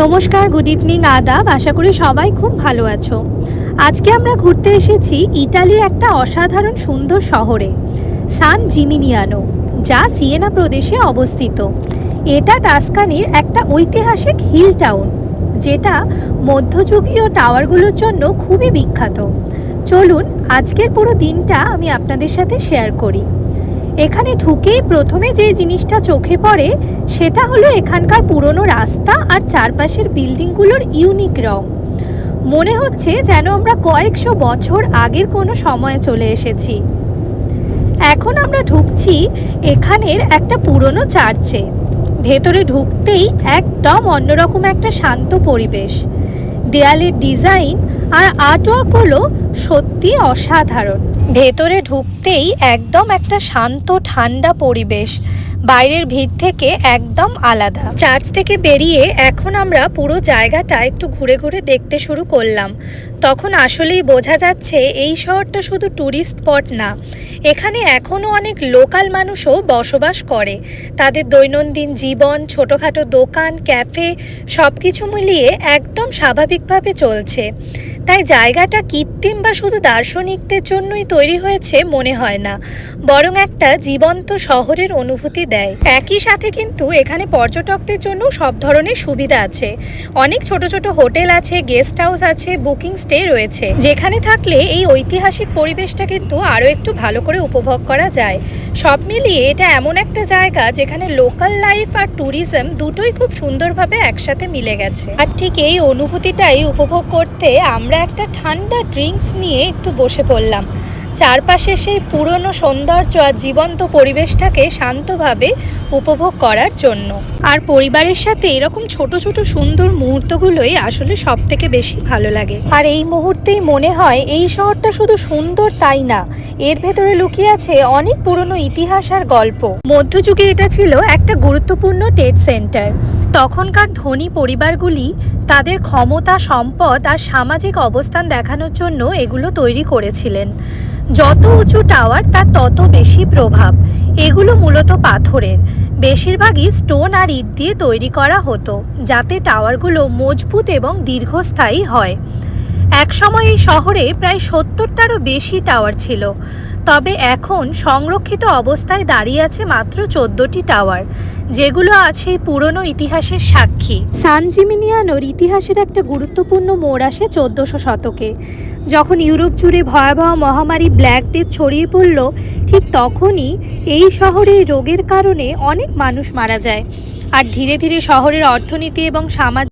নমস্কার, good evening, আদাব। আশা করি সবাই খুব ভালো আছো। আজকে আমরা ঘুরতে এসেছি ইতালির একটা অসাধারণ সুন্দর শহরে, সান জিমিনিয়ানো, যা সিয়েনা প্রদেশে অবস্থিত। এটা টাস্কানির একটা ঐতিহাসিক হিল টাউন, যেটা মধ্যযুগীয় টাওয়ারগুলোর জন্য খুবই বিখ্যাত। চলুন আজকের পুরো দিনটা আমি আপনাদের সাথে শেয়ার করি। এখানে ঢুকেই প্রথমে যে জিনিসটা চোখে পড়ে সেটা হলো এখানকার পুরনো রাস্তা আর চারপাশের বিল্ডিংগুলোর ইউনিক রং। মনে হচ্ছে যেন আমরা কয়েকশো বছর আগের কোনো সময়ে চলে এসেছি। এখন আমরা ঢুকছি এখানের একটা পুরনো চার্চে। ভেতরে ঢুকতেই একদম অন্যরকম একটা শান্ত পরিবেশ। দেয়ালের ডিজাইন আর আর্টওয়ার্কগুলো সত্যি অসাধারণ। ভেতরে ঢুকতেই একদম একটা শান্ত ঠান্ডা পরিবেশ, বাইরের ভিড় থেকে একদম আলাদা। চার্চ থেকে বেরিয়ে এখন আমরা পুরো জায়গাটা একটু ঘুরে ঘুরে দেখতে শুরু করলাম। তখন আসলেই বোঝা যাচ্ছে এই শহরটা শুধু ট্যুরিস্ট স্পট না, এখানে এখনও অনেক লোকাল মানুষও বসবাস করে। তাদের দৈনন্দিন জীবন, ছোটোখাটো দোকান, ক্যাফে সব কিছু মিলিয়ে একদম স্বাভাবিকভাবে চলছে। তাই জায়গাটা কৃত্রিম বা শুধু দার্শনিকদের জন্যই তৈরি হয়েছে মনে হয় না, বরং একটা জীবন্ত শহরের অনুভূতি দেয়। একই সাথে কিন্তু এখানে পর্যটকদের জন্য সব ধরনের সুবিধা আছে। অনেক ছোট ছোট হোটেল আছে, গেস্ট হাউস আছে, বুকিং স্টে রয়েছে, যেখানে থাকলে এই ঐতিহাসিক পরিবেশটা কিন্তু আরও একটু ভালো করে উপভোগ করা যায়। সব মিলিয়ে এটা এমন একটা জায়গা যেখানে লোকাল লাইফ আর ট্যুরিজম দুটোই খুব সুন্দরভাবে একসাথে মিলে গেছে। আর ঠিক এই অনুভূতিটাই উপভোগ করতে আমরা একটা ঠান্ডা ড্রিঙ্কস নিয়ে একটু বসে পড়লাম, চারপাশে সেই পুরনো সৌন্দর্য আর জীবন্ত পরিবেশটাকে শান্তভাবে উপভোগ করার জন্য। আর পরিবারের সাথে এরকম ছোট ছোট সুন্দর মুহূর্তগুলোই আসলে সব থেকে বেশি ভালো লাগে। আর এই মুহূর্তেই মনে হয় এই শহরটা শুধু সুন্দর তাই না, এর ভেতরে লুকিয়ে আছে অনেক পুরনো ইতিহাস আর গল্প। মধ্যযুগে এটা ছিল একটা গুরুত্বপূর্ণ ট্রেড সেন্টার। তখনকার ধনী পরিবারগুলি তাদের ক্ষমতা, সম্পদ আর সামাজিক অবস্থান দেখানোর জন্য এগুলো তৈরি করেছিলেন। যত উঁচু টাওয়ার তার তত বেশি প্রভাব। এগুলো মূলত পাথরের, বেশিরভাগই স্টোন আর ইট দিয়ে তৈরি করা হতো, যাতে টাওয়ারগুলো মজবুত এবং দীর্ঘস্থায়ী হয়। একসময় এই শহরে প্রায় 70টারও বেশি টাওয়ার ছিল, তবে এখন সংরক্ষিত অবস্থায় দাঁড়িয়ে আছে মাত্র 14টি টাওয়ার, যেগুলো আছে পুরনো ইতিহাসের সাক্ষী। সান জিমিনিয়ানোর ইতিহাসের একটা গুরুত্বপূর্ণ মোড় আসে 1400 শতকে, যখন ইউরোপ জুড়ে ভয়াবহ মহামারী ব্ল্যাক ডেথ ছড়িয়ে পড়ল। ঠিক তখনই এই শহরে রোগের কারণে অনেক মানুষ মারা যায়, আর ধীরে ধীরে শহরের অর্থনীতি এবং সামাজিক